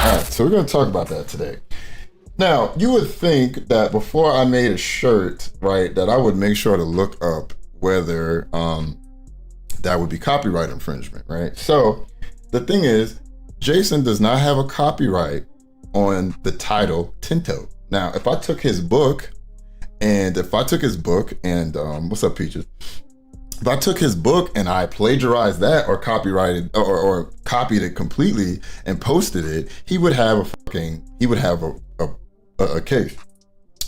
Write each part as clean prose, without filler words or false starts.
All right, so we're going to talk about that today. Now, you would think that before I made a shirt, right, that I would make sure to look up whether that would be copyright infringement, right? So the thing is, Jason does not have a copyright on the title Tinto. Now, if I took his book and what's up, Peaches? If I took his book and I plagiarized that or copyrighted or copied it completely and posted it, he would have a case.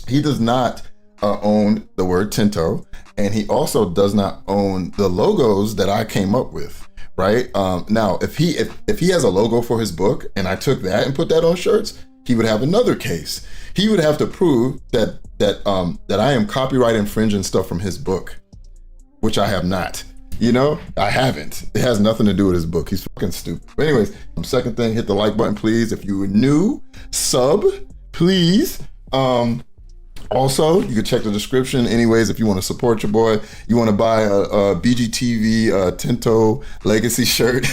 He does not own the word Tinto, and he also does not own the logos that I came up with. Right now, if he has a logo for his book and I took that and put that on shirts, he would have another case. He would have to prove that I am copyright infringing stuff from his book, which I have not. You know, I haven't. It has nothing to do with his book. He's fucking stupid. But anyways, second thing, hit the like button, please. If you were new, sub, please. Also, you can check the description. Anyways, if you want to support your boy, you want to buy a BGTV Tinto Legacy shirt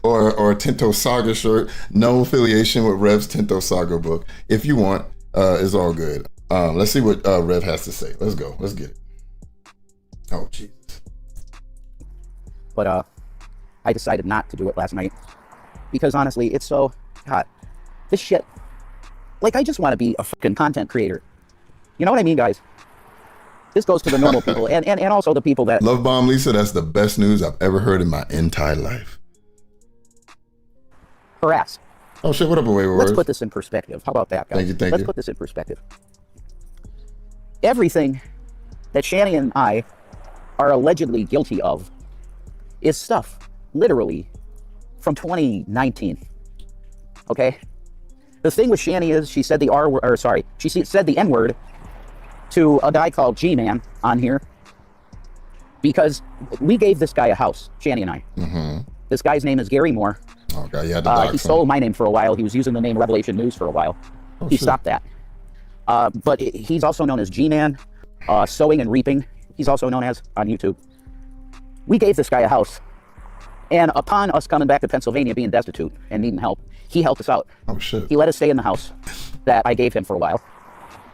or a Tinto Saga shirt, no affiliation with Rev's Tinto Saga book. If you want, it's all good. Let's see what Rev has to say. Let's go. Let's get it. Oh, Jesus. But I decided not to do it last night because honestly, it's so hot. This shit, like, I just want to be a fucking content creator. You know what I mean, guys? This goes to the normal people and also the people that... Love Bomb Lisa, that's the best news I've ever heard in my entire life. Harass. Oh shit, what up, away words? Let's put this in perspective. How about that, guys? Thank you. Let's put this in perspective. Everything that Shanny and I are allegedly guilty of is stuff, literally, from 2019. Okay? The thing with Shanny is she said the she said the N-word to a guy called G-Man on here because we gave this guy a house, Shanny and I. Mm-hmm. This guy's name is Gary Moore. Oh, God, yeah, he stole my name for a while. He was using the name Revelation News for a while. He stopped that. But he's also known as G-Man, Sowing and Reaping. He's also known as on YouTube. We gave this guy a house. And upon us coming back to Pennsylvania being destitute and needing help, he helped us out. Oh, shit. He let us stay in the house that I gave him for a while.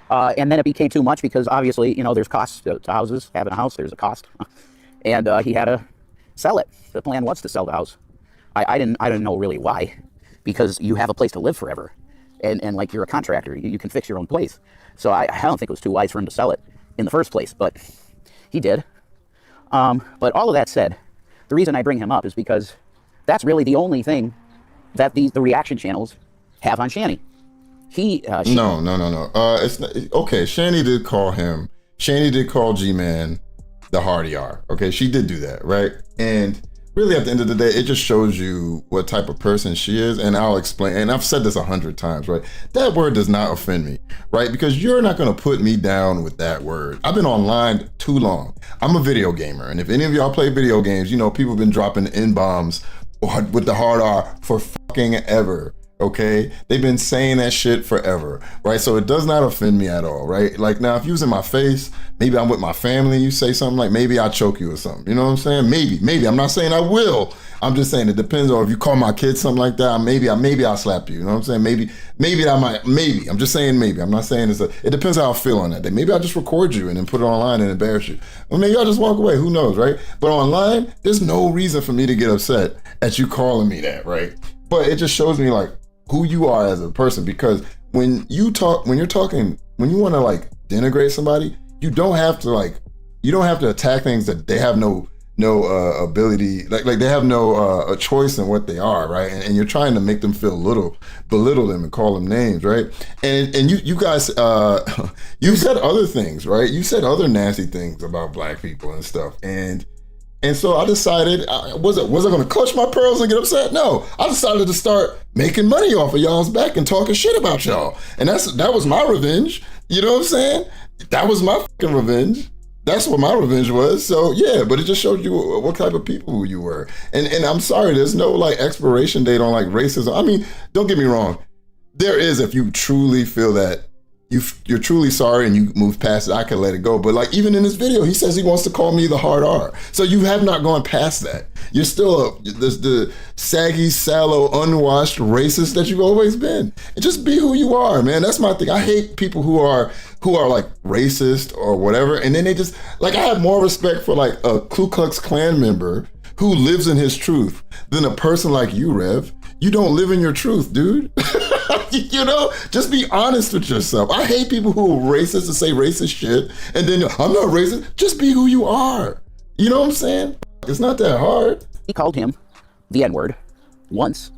And then it became too much because obviously, you know, there's costs to houses. Having a house, there's a cost. And he had to sell it. The plan was to sell the house. I didn't know really why, because you have a place to live forever. And like, you're a contractor, you can fix your own place. So I don't think it was too wise for him to sell it in the first place, but he did. But all of that said, the reason I bring him up is because that's really the only thing that the reaction channels have on Shanny. No. It's not, okay, Shanny did call G-Man the hardy R. Okay, she did do that, right? And really, at the end of the day, it just shows you what type of person she is. And I'll explain, and I've said this 100 times, right? That word does not offend me, right? Because you're not gonna put me down with that word. I've been online too long. I'm a video gamer. And if any of y'all play video games, you know, people have been dropping N-bombs with the hard R for fucking ever. Okay, they've been saying that shit forever, right? So it does not offend me at all, right? Like, now, if you was in my face, maybe I'm with my family, you say something like, maybe I'll choke you or something, you know what I'm saying? Maybe, I'm not saying I will, I'm just saying it depends on if you call my kids something like that, maybe I'll slap you, you know what I'm saying? Maybe I'm just saying maybe, I'm not saying it depends how I feel on that day. Maybe I'll just record you and then put it online and embarrass you. Or maybe I'll just walk away, who knows, right? But online, there's no reason for me to get upset at you calling me that, right? But it just shows me, like, who you are as a person, because when you want to like denigrate somebody, you don't have to attack things that they have no ability, like they have no a choice in what they are, right? And you're trying to make them feel little, belittle them and call them names, right? And you guys, you said other things, right? You said other nasty things about black people and stuff, and so I decided, was I going to clutch my pearls and get upset? No, I decided to start making money off of y'all's back and talking shit about y'all. And that was my revenge. You know what I'm saying? That was my fucking revenge. That's what my revenge was. So yeah, but it just showed you what type of people you were. And I'm sorry, there's no like expiration date on like racism. I mean, don't get me wrong. There is, if you truly feel that you're truly sorry and you move past it, I can let it go. But like even in this video, he says he wants to call me the hard R. So you have not gone past that. You're still the saggy, sallow, unwashed racist that you've always been. And just be who you are, man. That's my thing. I hate people who are like racist or whatever, and then they just like, I have more respect for like a Ku Klux Klan member who lives in his truth than a person like you, Rev. You don't live in your truth, dude. You know, just be honest with yourself. I hate people who are racist and say racist shit, and then I'm not racist. Just be who you are. You know what I'm saying? It's not that hard. He called him the N-word once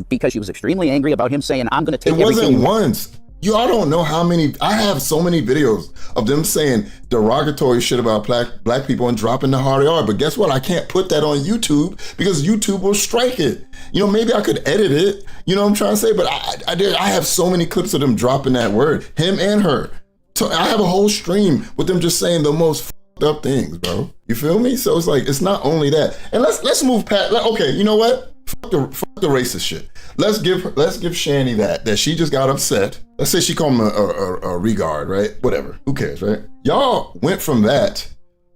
because she was extremely angry about him saying, I'm going to take everything. It wasn't once. Y'all don't know how many, I have so many videos of them saying derogatory shit about black people and dropping the hard R. But guess what? I can't put that on YouTube because YouTube will strike it. You know, maybe I could edit it. You know what I'm trying to say? But I have so many clips of them dropping that word, him and her. So I have a whole stream with them just saying the most fucked up things, bro. You feel me? So it's like, it's not only that. And let's move past, okay, you know what? Fuck the racist shit. Let's give Shanny that she just got upset. Let's say she called him a regard, right? Whatever. Who cares, right? Y'all went from that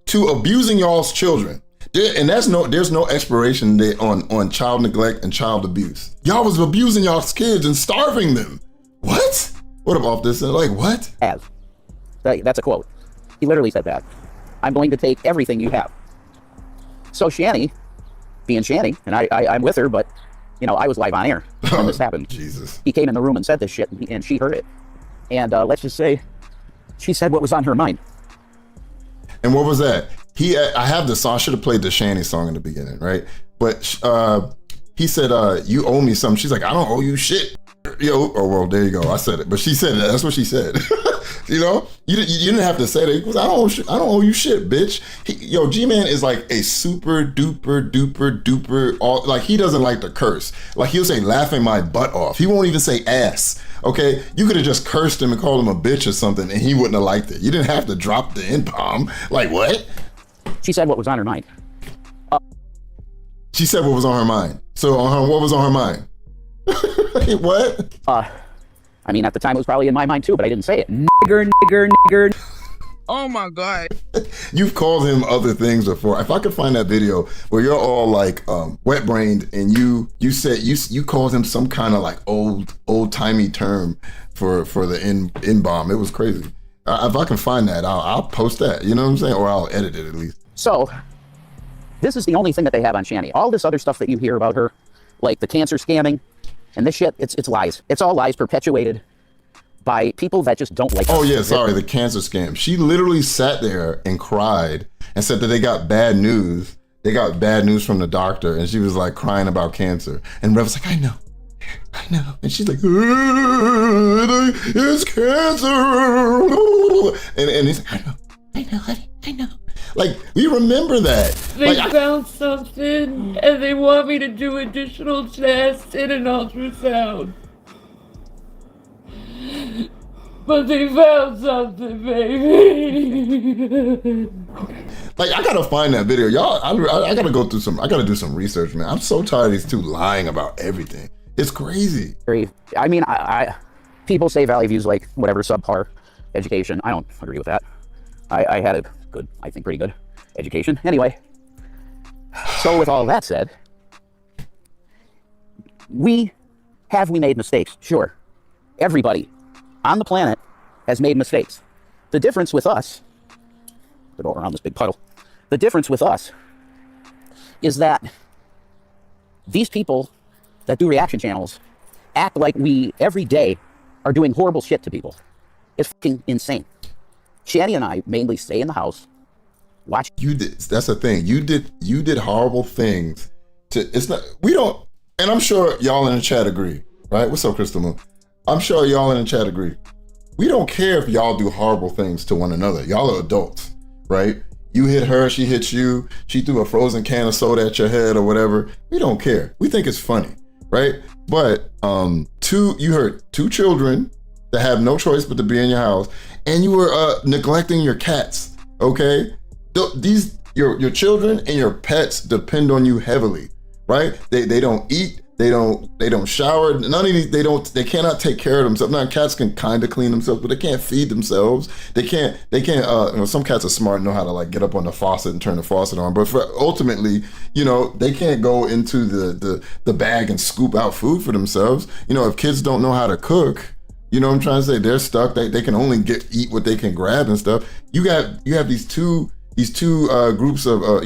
to abusing y'all's children. And there's no expiration date on child neglect and child abuse. Y'all was abusing y'all's kids and starving them. What? What about this? Like, what? That's a quote. He literally said that. I'm going to take everything you have. So Shanny, being Shanny, and I'm with her, but you know, I was live on air when this happened. Jesus. He came in the room and said this shit, and she heard it. And let's just say, she said what was on her mind. And what was that? I have the song. I should have played the Shanny song in the beginning, right? But he said, you owe me something. She's like, I don't owe you shit. Yo, oh, well, there you go. I said it. But she said it. That's what she said. You know? You didn't have to say that. He goes, I don't owe you shit, bitch. G-Man is like a super duper duper duper, like he doesn't like to curse. Like he'll say laughing my butt off. He won't even say ass. Okay? You could have just cursed him and called him a bitch or something and he wouldn't have liked it. You didn't have to drop the N-bomb. Like what? She said what was on her mind. She said what was on her mind. So what was on her mind? What? I mean, at the time it was probably in my mind too, but I didn't say it. Nigger. Oh my God. You've called him other things before. If I could find that video where you're all like wet-brained and you said you called him some kind of like old-timey term for the N-bomb. It was crazy. If I can find that, I'll post that. You know what I'm saying? Or I'll edit it at least. So, this is the only thing that they have on Shanny. All this other stuff that you hear about her, like the cancer scamming, and this shit, it's lies. It's all lies perpetuated by people that just don't like us. Oh yeah, sorry, the cancer scam. She literally sat there and cried and said that they got bad news. They got bad news from the doctor, and she was like crying about cancer. And Rev was like, I know. And she's like, it's cancer. And he's like, I know. Like, we remember that. They found something, and they want me to do additional tests and an ultrasound. But they found something, baby. Like, I gotta find that video. Y'all, I gotta go through I gotta do some research, man. I'm so tired of these two lying about everything. It's crazy. I mean, people say Valley View's like whatever subpar education. I don't agree with that. I had a good, I think pretty good education. Anyway, so with all that said, we made mistakes? Sure. Everybody on the planet has made mistakes. The difference with us, go around this big puddle. The difference with us is that these people that do reaction channels act like we every day are doing horrible shit to people. It's fucking insane. Shanny and I mainly stay in the house, watch. You did. That's the thing. You did horrible things it's not, we don't, and I'm sure y'all in the chat agree, right? What's up, Crystal Moon? I'm sure y'all in the chat agree. We don't care if y'all do horrible things to one another. Y'all are adults, right? You hit her, she hits you, she threw a frozen can of soda at your head or whatever. We don't care. We think it's funny, right? But you hurt two children that have no choice but to be in your house, and you were neglecting your cats, okay? Your children and your pets depend on you heavily, right? They don't eat, They don't shower. None of these. They cannot take care of themselves. Now cats can kind of clean themselves, but they can't feed themselves. They can't. Some cats are smart and know how to like get up on the faucet and turn the faucet on. But ultimately, they can't go into the bag and scoop out food for themselves. If kids don't know how to cook, what I'm trying to say, they're stuck. They can only eat what they can grab and stuff. You have these two groups of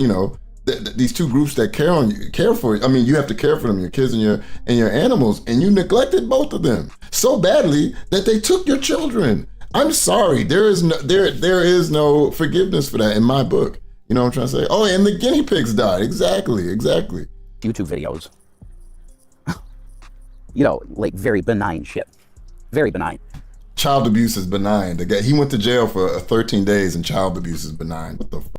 these two groups that care for you. I mean, you have to care for them, your kids and your animals, and you neglected both of them so badly that they took your children. I'm sorry, there is no forgiveness for that in my book. You know what I'm trying to say? Oh, and the guinea pigs died. Exactly. YouTube videos. Like very benign shit. Very benign. Child abuse is benign. The guy, he went to jail for 13 days and child abuse is benign. What the fuck?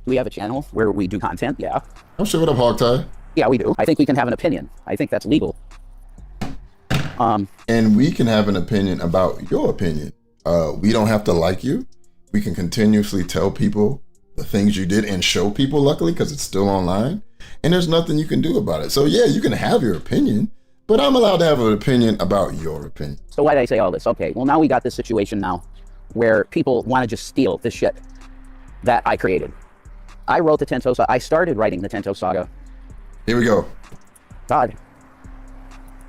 Do we have a channel where we do content? Yeah. I'm sure. What up, Hogtie? Yeah, we do. I think we can have an opinion. I think that's legal. And we can have an opinion about your opinion. We don't have to like you. We can continuously tell people the things you did and show people, luckily, because it's still online. And there's nothing you can do about it. So yeah, you can have your opinion, but I'm allowed to have an opinion about your opinion. So why did I say all this? Okay, well now we got this situation now where people want to just steal this shit that I created. I wrote the Tento Saga. I started writing the Tento Saga. Here we go. God.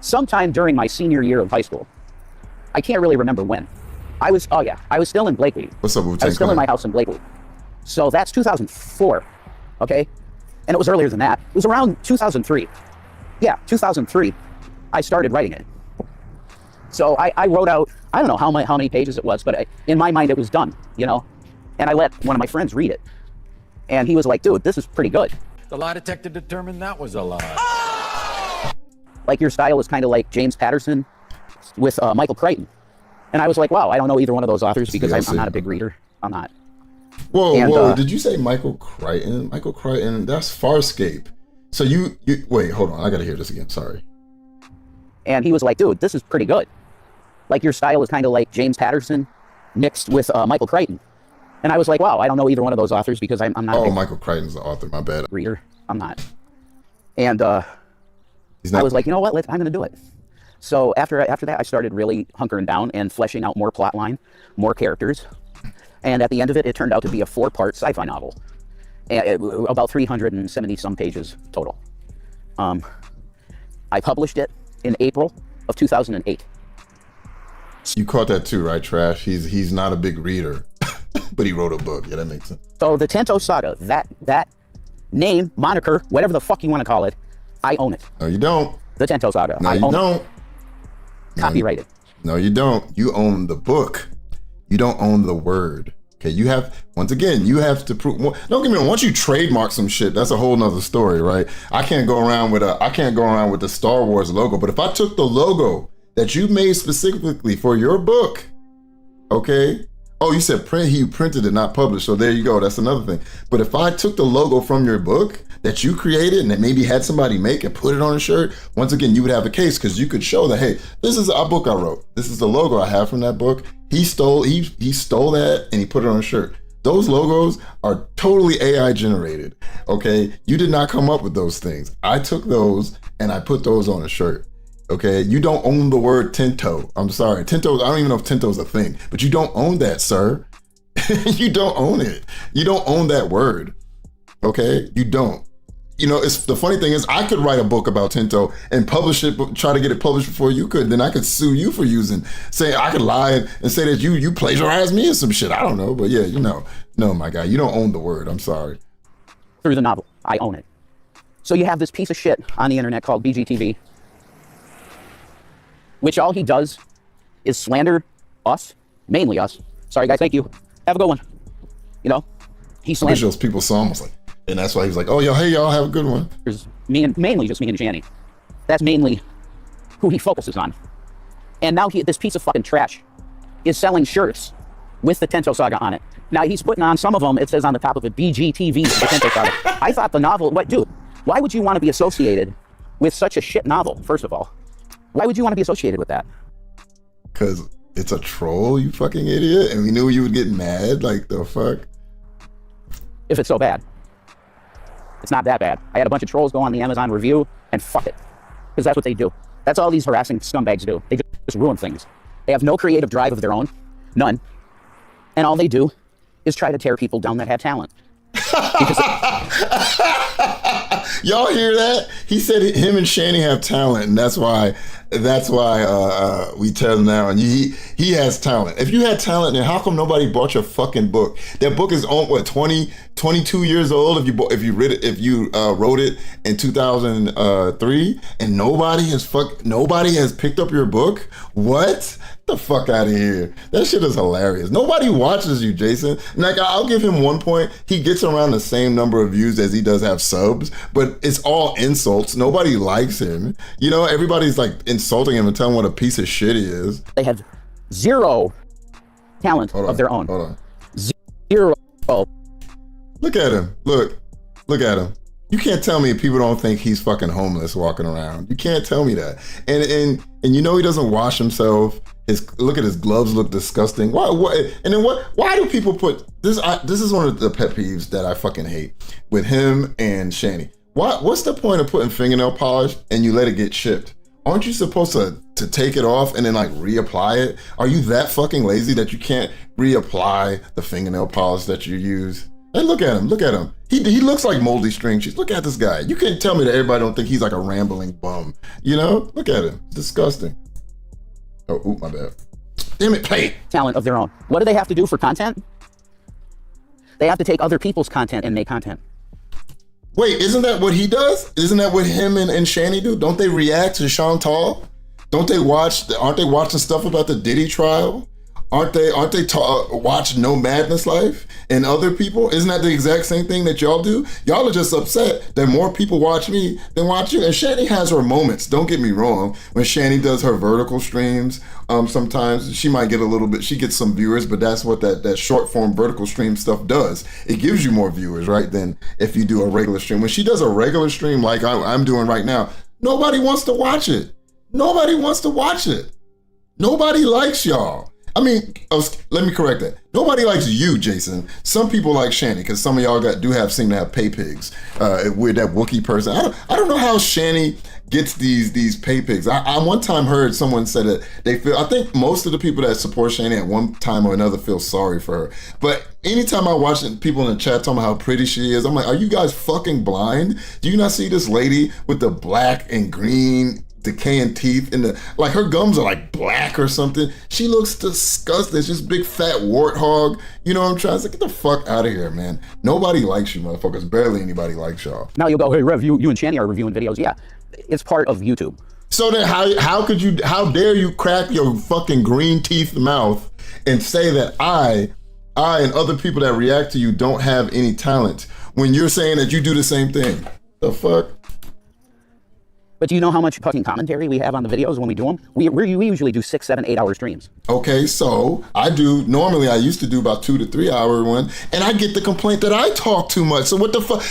Sometime during my senior year of high school. I can't really remember when. I was still in Blakely. What's up, Wu-Tang? I was still in my house in Blakely. So that's 2004, okay? And it was earlier than that. It was around 2003. Yeah, 2003, I started writing it. So I wrote out, I don't know how many pages it was, but in my mind it was done, And I let one of my friends read it. And he was like, dude, this is pretty good. The lie detector determined that was a lie. Like your style is kind of like James Patterson with Michael Crichton. And I was like, wow, I don't know either one of those authors because I'm not a big reader. I'm not. Whoa, did you say Michael Crichton? Michael Crichton, that's Farscape. So you wait, hold on, I gotta hear this again, sorry. And he was like, dude, this is pretty good. Like your style is kind of like James Patterson mixed with Michael Crichton. And I was like, wow, I don't know either one of those authors because I'm not. Oh, Michael Crichton's the author, my bad. Reader, I'm not. And I was like, you know what, I'm going to do it. So after that, I started really hunkering down and fleshing out more plot line, more characters. And at the end of it, it turned out to be a 4-part sci-fi novel. About 370 some pages total. I published it in April of 2008. You caught that too, right, Trash? He's not a big reader. But he wrote a book. Yeah, that makes sense. So the Tento Saga, that name, moniker, whatever the fuck you want to call it, I own it. No, you don't. The Tento Saga. No, you don't. Copyrighted. No, you don't. You own the book. You don't own the word. Okay, you have to prove. Don't get me wrong. Once you trademark some shit, that's a whole nother story, right? I can't go around with the Star Wars logo. But if I took the logo that you made specifically for your book, okay. Oh, you said you printed it, not published. So there you go. That's another thing. But if I took the logo from your book that you created and that maybe had somebody make and put it on a shirt, once again, you would have a case because you could show that, hey, this is a book I wrote. This is the logo I have from that book. He stole that and he put it on a shirt. Those logos are totally AI generated. Okay. You did not come up with those things. I took those and I put those on a shirt. Okay, you don't own the word Tento. I'm sorry. Tento, I don't even know if Tento's a thing, but you don't own that, sir. You don't own it. You don't own that word. Okay, you don't. It's the funny thing is I could write a book about Tento and publish it, try to get it published before you could. Then I could sue you for say I could lie and say that you plagiarized me or some shit. I don't know, but yeah, no, my guy, you don't own the word. I'm sorry. Through the novel, I own it. So you have this piece of shit on the internet called BGTV. Which all he does is slander us, mainly us. Sorry guys, thank you. Have a good one. He slanders those people saw him, was like, and that's why he was like, oh yo, hey y'all, have a good one. Mainly just me and Shanny. That's mainly who he focuses on. And now this piece of fucking trash is selling shirts with the Tento Saga on it. Now he's putting on some of them, it says on the top of it, BGTV, the Tento Saga. I thought the novel, dude, why would you want to be associated with such a shit novel, first of all? Why would you want to be associated with that? Because it's a troll, you fucking idiot. And we knew you would get mad. Like, the fuck? If it's so bad. It's not that bad. I had a bunch of trolls go on the Amazon review, and fuck it. because that's what they do. That's all these harassing scumbags do. They just ruin things. They have no creative drive of their own, none, and all they do is try to tear people down that have talent. Y'all hear that? He said him and Shanny have talent, and that's why we tear them down. He has talent. If you had talent, then how come nobody bought your fucking book? That book is on what 22 years old. If you wrote it in 2003, and nobody has picked up your book. What? The fuck out of here. That shit is hilarious. Nobody watches you, Jason. Like, I'll give him 1 point. He gets around the same number of views as he does have subs, but it's all insults. Nobody likes him. You know, everybody's like insulting him and telling him what a piece of shit he is. They have zero talent of their own. Hold on. Zero. Look at him. Look at him. You can't tell me people don't think he's fucking homeless walking around. You can't tell me that. And you know he doesn't wash himself. Look at his gloves, look disgusting. Why? And then what? Why do people put this? This is one of the pet peeves that I fucking hate with him and Shanny. What's the point of putting fingernail polish and you let it get chipped? Aren't you supposed to take it off and then like reapply it? Are you that fucking lazy that you can't reapply the fingernail polish that you use? Hey, look at him. Look at him. He looks like moldy string cheese. Look at this guy. You can't tell me that everybody don't think he's like a rambling bum. You know? Look at him. It's disgusting. Oh, my bad. Damn it, play. Talent of their own. What do they have to do for content? They have to take other people's content and make content. Wait, isn't that what he does? Isn't that what him and Shanny do? Don't they react to Chantal? Aren't they watching stuff about the Diddy trial? Aren't they watch No Madness Life and other people? Isn't that the exact same thing that y'all do? Y'all are just upset that more people watch me than watch you. And Shanny has her moments. Don't get me wrong. When Shanny does her vertical streams, sometimes she might get a little bit. She gets some viewers, but that's what that short form vertical stream stuff does. It gives you more viewers, right? Than if you do a regular stream. When she does a regular stream like I'm doing right now, nobody wants to watch it. Nobody wants to watch it. Nobody likes y'all. I mean, let me correct that. Nobody likes you, Jason. Some people like Shanny, because some of y'all seem to have pay pigs with that Wookiee person. I don't know how Shanny gets these pay pigs. I one time heard someone say that I think most of the people that support Shanny at one time or another feel sorry for her. But anytime I watch people in the chat talking about how pretty she is, I'm like, are you guys fucking blind? Do you not see this lady with the black and green decaying teeth and like her gums are like black or something? She looks disgusting. It's just big fat warthog. You know what I'm trying to say? Get the fuck out of here, man. Nobody likes you, motherfuckers. Barely anybody likes y'all. Now you'll go, hey Rev, you and Shanny are reviewing videos. Yeah, it's part of YouTube. So then how dare you crack your fucking green teeth mouth and say that I and other people that react to you don't have any talent when you're saying that you do the same thing? The fuck? But do you know how much fucking commentary we have on the videos when we do them? We usually do 6, 7, 8 hour streams. Okay, so I used to do about 2 to 3 hour one, and I get the complaint that I talk too much. So what the fuck?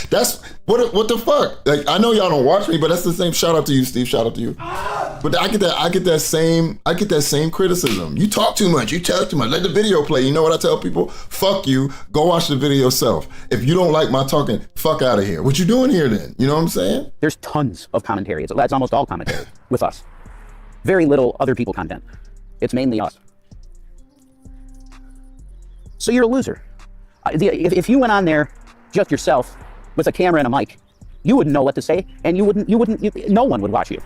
What the fuck? Like, I know y'all don't watch me, but that's the same. Shout out to you, Steve. Shout out to you. But I get that same criticism. You talk too much. You tell too much. Let the video play. You know what I tell people? Fuck you. Go watch the video yourself. If you don't like my talking, fuck out of here. What you doing here then? You know what I'm saying? There's tons of commentary. That's almost all commentary with us. Very little other people content. It's mainly us. So you're a loser. If you went on there just yourself with a camera and a mic, you wouldn't know what to say, and no one would watch you.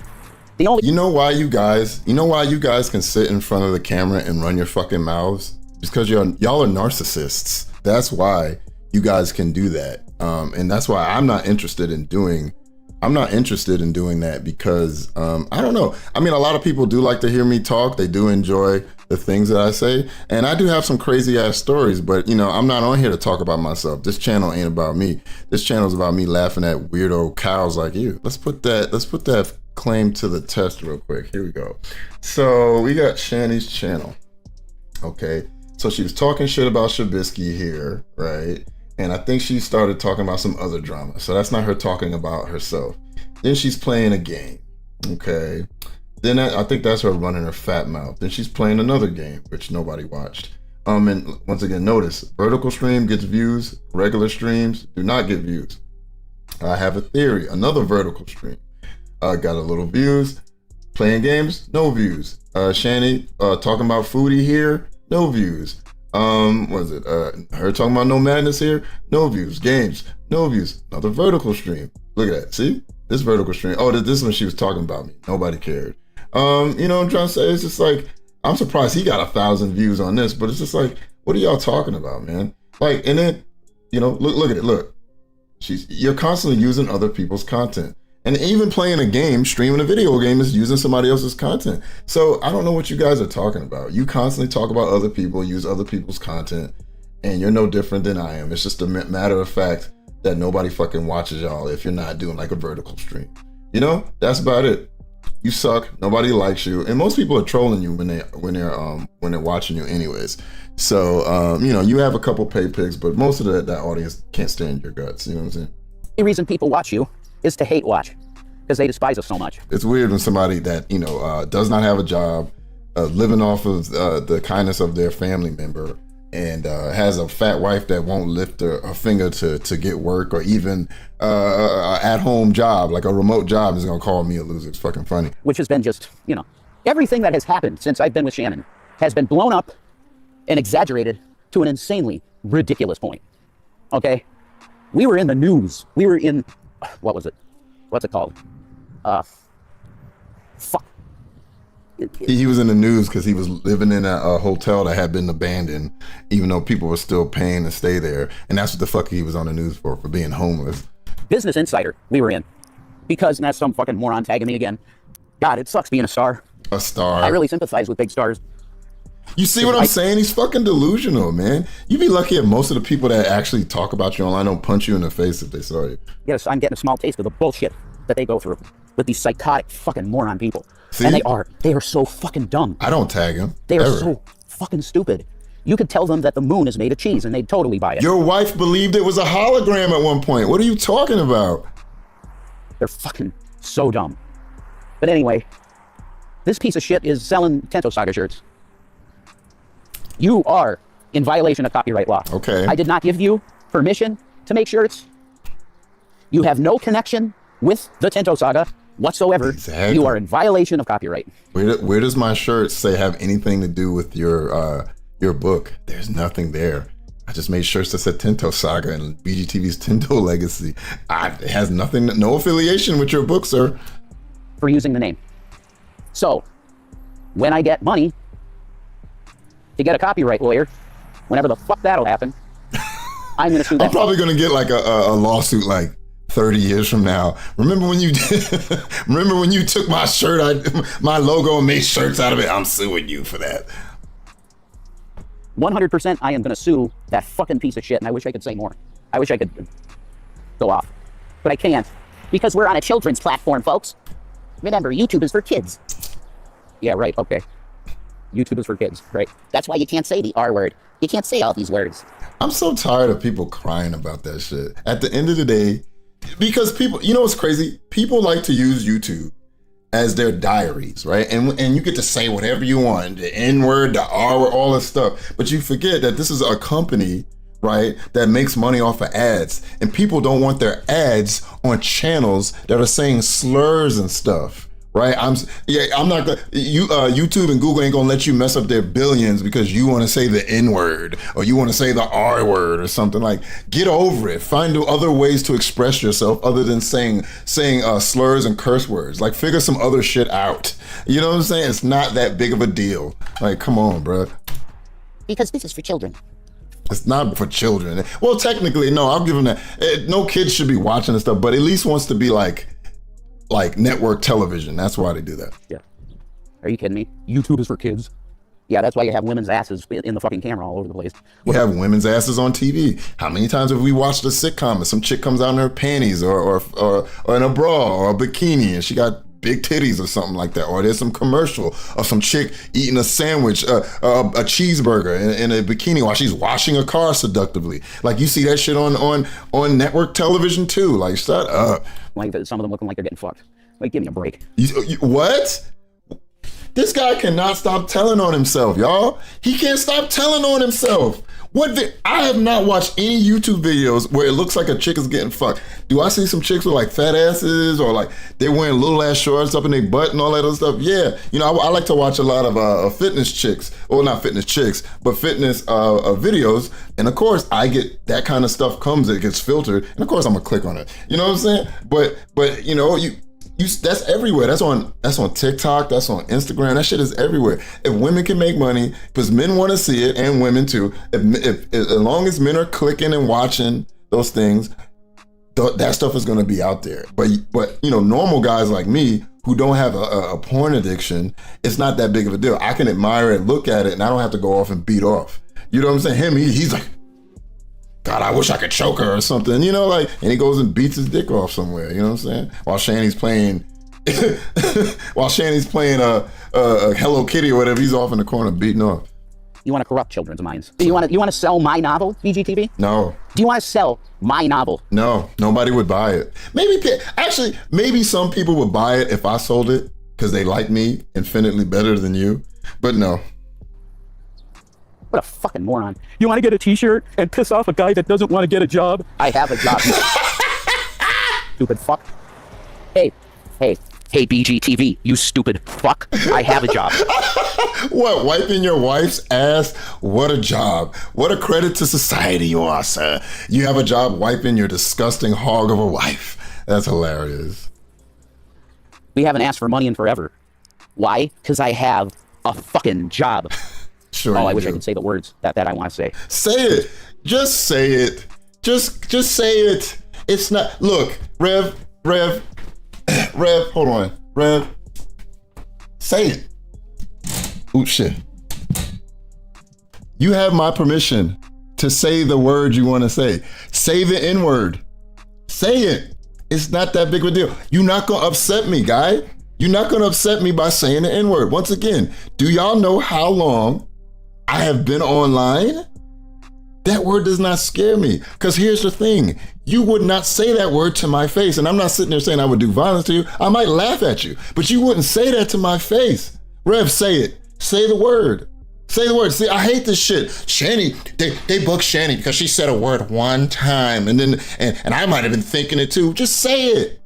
You know why you guys can sit in front of the camera and run your fucking mouths? Because y'all are narcissists. That's why you guys can do that. And that's why I'm not interested in doing that, because I don't know. I mean, a lot of people do like to hear me talk. They do enjoy the things that I say. And I do have some crazy ass stories, but you know, I'm not on here to talk about myself. This channel ain't about me. This channel is about me laughing at weirdo cows like you. Let's put that claim to the test real quick. Here we go. So we got Shanny's channel. Okay. So she was talking shit about Shabisky here, right? And I think she started talking about some other drama. So that's not her talking about herself. Then she's playing a game. Okay. Then I think that's her running her fat mouth. Then she's playing another game, which nobody watched. And once again, notice, vertical stream gets views, regular streams do not get views. I have a theory, another vertical stream. got a little views. Playing games, no views. Shanny talking about foodie here, no views. Her talking about no madness here, no views. Games, no views. Another vertical stream. Look at that. See this vertical stream. Oh, this one she was talking about me. Nobody cared. You know what I'm trying to say? It's just like I'm surprised he got 1,000 views on this, but it's just like, what are y'all talking about, man? Like, and then, you know, look at it. Look, you're constantly using other people's content. And even playing a game, streaming a video game is using somebody else's content. So I don't know what you guys are talking about. You constantly talk about other people, use other people's content, and you're no different than I am. It's just a matter of fact that nobody fucking watches y'all if you're not doing like a vertical stream. You know, that's about it. You suck. Nobody likes you, and most people are trolling you when they're watching you, anyways. So you know, you have a couple pay pigs, but most of that audience can't stand your guts. You know what I'm saying? The reason people watch you is to hate watch, because they despise us so much. It's weird when somebody that, you know, does not have a job, living off of the kindness of their family member, and has a fat wife that won't lift her finger to get work, or even a at-home job, like a remote job, is gonna call me a loser. It's fucking funny. Which has been just, you know, everything that has happened since I've been with Shannon has been blown up and exaggerated to an insanely ridiculous point. Okay? We were in the news. We were in, what was it? What's it called? Fuck. He was in the news because he was living in a hotel that had been abandoned, even though people were still paying to stay there. And that's what the fuck he was on the news for being homeless. Business Insider, we were in. Because, and that's some fucking moron tagging me again. God, it sucks being a star. A star. I really sympathize with big stars. You see what I'm saying? He's fucking delusional, man. You'd be lucky if most of the people that actually talk about you online don't punch you in the face if they saw you. Yes, I'm getting a small taste of the bullshit that they go through with these psychotic fucking moron people. See? And they are so fucking dumb. I don't tag him. They are ever. so fucking stupid. You could tell them that the moon is made of cheese and they'd totally buy it. Your wife believed it was a hologram at one point. What are you talking about? They're fucking so dumb. But anyway, this piece of shit is selling Tento Saga shirts. You are in violation of copyright law. Okay. I did not give you permission to make shirts. You have no connection with the Tento Saga whatsoever. Exactly. You are in violation of copyright. Where does my shirt say have anything to do with your book? There's nothing there. I just made shirts that said Tento Saga and BGTV's Tento Legacy. It has nothing, no affiliation with your book, sir. For using the name. So, when I get money to get a copyright lawyer, whenever the fuck that'll happen, I'm gonna sue that. I'm probably gonna get like a lawsuit like 30 years from now. Remember when you took my shirt, my logo, and made shirts out of it? I'm suing you for that. 100% I am gonna sue that fucking piece of shit, and I wish I could say more. I wish I could go off. But I can't, because we're on a children's platform, folks. Remember, YouTube is for kids. Yeah, right, okay. YouTube is for kids, right? That's why you can't say the R word. You can't say all these words. I'm so tired of people crying about that shit. At the end of the day, because people, you know what's crazy? People like to use YouTube as their diaries, right? And you get to say whatever you want, the N word, the R word, all this stuff. But you forget that this is a company, right, that makes money off of ads. And people don't want their ads on channels that are saying slurs and stuff. Right, I'm not gonna. YouTube and Google ain't gonna let you mess up their billions because you want to say the N word or you want to say the R word or something. Like, get over it. Find other ways to express yourself other than saying slurs and curse words. Like, figure some other shit out. You know what I'm saying? It's not that big of a deal. Like, come on, bro. Because this is for children. It's not for children. Well, technically, no. I'll give them that. No kids should be watching this stuff, but at least wants to be like network television. That's why they do that. Yeah. Are you kidding me? YouTube is for kids. Yeah, that's why you have women's asses in the fucking camera all over the place. We have women's asses on TV. How many times have we watched a sitcom and some chick comes out in her panties or in a bra or a bikini and she got big titties or something like that? Or there's some commercial of some chick eating a sandwich, a cheeseburger in a bikini while she's washing a car seductively. Like, you see that shit on network television too. Like, shut up. Like, some of them looking like they're getting fucked. Like, give me a break. What? This guy cannot stop telling on himself, y'all. He can't stop telling on himself. I have not watched any YouTube videos where it looks like a chick is getting fucked. Do I see some chicks with like fat asses or like they're wearing little ass shorts up in their butt and all that other stuff? Yeah, you know, I like to watch a lot of fitness chicks, or not fitness chicks, but fitness videos. And of course, I get that kind of stuff it gets filtered, and of course, I'm gonna click on it. You know what I'm saying? But you know, that's everywhere. That's on TikTok. That's on Instagram. That shit is everywhere. If women can make money, because men want to see it, and women too. If as long as men are clicking and watching those things, that stuff is going to be out there. But you know, normal guys like me who don't have a porn addiction, it's not that big of a deal. I can admire it, look at it, and I don't have to go off and beat off. You know what I'm saying? He's like, God, I wish I could choke her or something, you know, like, and he goes and beats his dick off somewhere, you know what I'm saying? While Shanny's playing Hello Kitty or whatever, he's off in the corner beating off. You want to corrupt children's minds. Do you want to sell my novel, BGTV? No. Do you want to sell my novel? No, nobody would buy it. Maybe some people would buy it if I sold it because they like me infinitely better than you, but no. What a fucking moron. You want to get a t-shirt and piss off a guy that doesn't want to get a job? I have a job. Stupid fuck. Hey, BGTV, you stupid fuck. I have a job. What, wiping your wife's ass? What a job. What a credit to society you are, sir. You have a job wiping your disgusting hog of a wife. That's hilarious. We haven't asked for money in forever. Why? Because I have a fucking job. Sure. Oh, I wish I could say the words that I want to say. Say it. Just say it. Just say it. It's not. Look, Rev, hold on. Rev, say it. Ooh, shit. You have my permission to say the word you want to say. Say the N-word. Say it. It's not that big of a deal. You're not going to upset me, guy. You're not going to upset me by saying the N-word. Once again, do y'all know how long I have been online? That word does not scare me. Because here's the thing. You would not say that word to my face. And I'm not sitting there saying I would do violence to you. I might laugh at you. But you wouldn't say that to my face. Rev, say it. Say the word. Say the word. See, I hate this shit. Shanny, they booked Shanny because she said a word one time. And I might have been thinking it too. Just say it.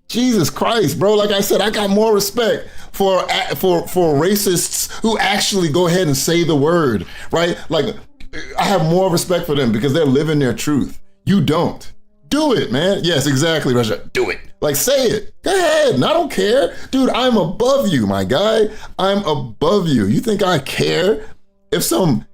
Jesus Christ, bro. Like I said, I got more respect for racists who actually go ahead and say the word, right? Like, I have more respect for them because they're living their truth. You don't. Do it, man. Yes, exactly, Russia. Do it. Like, say it. Go ahead. And I don't care. Dude, I'm above you, my guy. I'm above you. You think I care? If some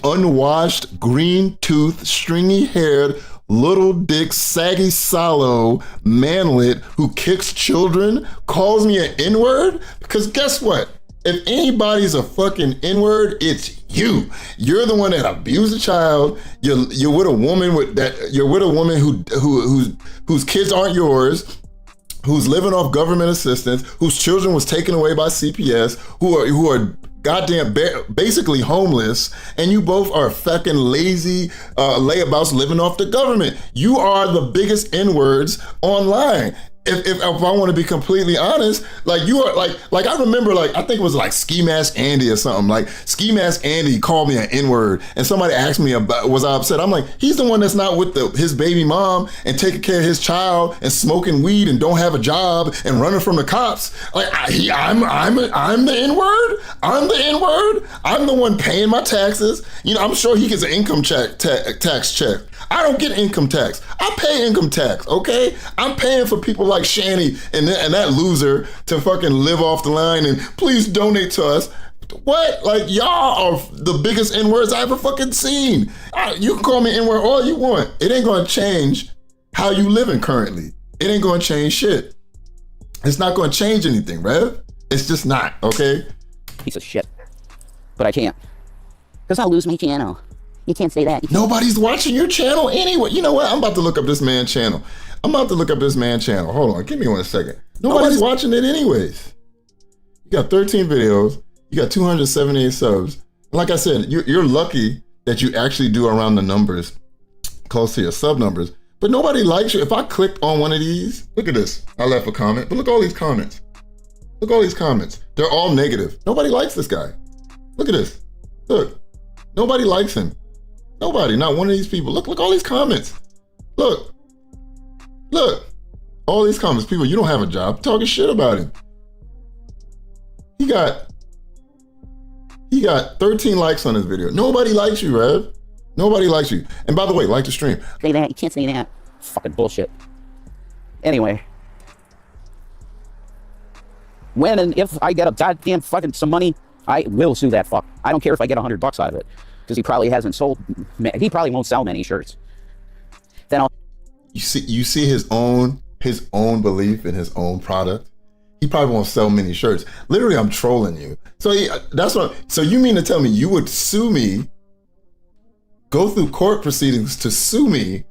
unwashed, green-toothed, stringy-haired, little dick, saggy sallow manlet who kicks children calls me an N-word? Because guess what? If anybody's a fucking N-word, it's you. You're the one that abused a child. You're with a woman whose kids aren't yours, who's living off government assistance, whose children was taken away by CPS, who are goddamn basically homeless, and you both are fucking lazy layabouts living off the government. You are the biggest N-words online. If I want to be completely honest, like you are like I remember, like I think it was like Ski Mask Andy or something. Like Ski Mask Andy called me an N-word, and somebody asked me about was I upset. I'm like, he's the one that's not with his baby mom and taking care of his child and smoking weed and don't have a job and running from the cops. Like I'm the N-word. I'm the N-word. I'm the one paying my taxes. You know, I'm sure he gets an income tax check. I don't get income tax. I pay income tax, okay? I'm paying for people like Shanny and that loser to fucking live off the line and please donate to us. What? Like, y'all are the biggest N-words I ever fucking seen. You can call me N-word all you want. It ain't gonna change how you living currently. It ain't gonna change shit. It's not gonna change anything, Rev. It's just not, okay? Piece of shit. But I can't. Because I'll lose my channel. You can't say that. Nobody's watching your channel anyway. You know what? I'm about to look up this man's channel. Hold on. Give me 1 second. Nobody's watching it anyways. You got 13 videos. You got 278 subs. Like I said, you're lucky that you actually do around the numbers, close to your sub numbers. But nobody likes you. If I clicked on one of these, look at this. I left a comment, but look at all these comments. Look at all these comments. They're all negative. Nobody likes this guy. Look at this. Look. Nobody likes him. Nobody. Not one of these people. Look all these comments. Look. All these comments. People, you don't have a job. Talking shit about him. He got 13 likes on this video. Nobody likes you, Rev. Nobody likes you. And by the way, like the stream. Say that. You can't say that. Fucking bullshit. Anyway. When and if I get a goddamn fucking some money, I will sue that fuck. I don't care if I get $100 out of it. Because he probably won't sell many shirts. Then I'll... You see his own belief in his own product. He probably won't sell many shirts. Literally, I'm trolling you. So so you mean to tell me you would sue me, go through court proceedings to sue me,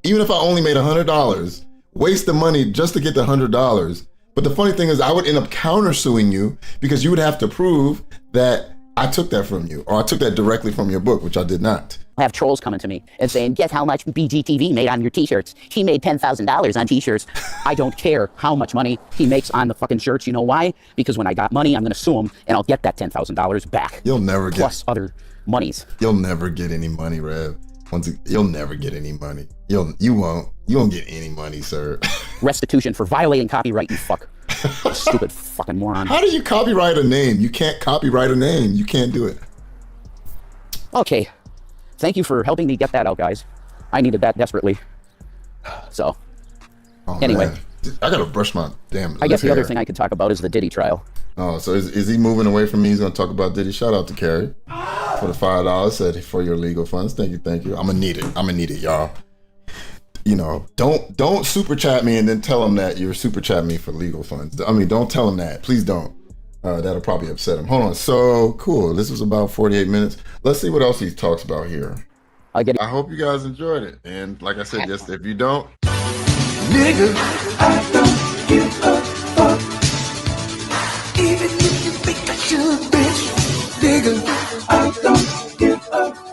even if I only made $100, waste the money just to get the $100. But the funny thing is I would end up countersuing you because you would have to prove that I took that from you, or I took that directly from your book, which I did not. I have trolls coming to me and saying, guess how much BGTV made on your t-shirts? He made $10,000 on t-shirts. I don't care how much money he makes on the fucking shirts. You know why? Because when I got money, I'm going to sue him and I'll get that $10,000 back. You'll never get... Plus other monies. You'll never get any money, Rev. You'll never get any money. You won't get any money, sir. Restitution for violating copyright, you fuck. Stupid fucking moron. How do you copyright a name? You can't copyright a name. You can't do it. Okay. Thank you for helping me get that out, guys. I needed that desperately. So, anyway. Man. I gotta brush my damn I guess the hair. other thing I could talk about is the Diddy trial. Oh, so is he moving away from me? He's gonna talk about Diddy. Shout out to Carrie for the $5 said for your legal funds. Thank you. I'm gonna need it, y'all. You know, don't super chat me and then tell him that you're super chat me for legal funds. I mean, don't tell him that. Please don't. That'll probably upset him. Hold on. So cool. This was about 48 minutes. Let's see what else he talks about here. I hope you guys enjoyed it. And like I said, just if you don't, nigga, I don't give a fuck. Even if you think I should, bitch. Nigga, I don't give a fuck.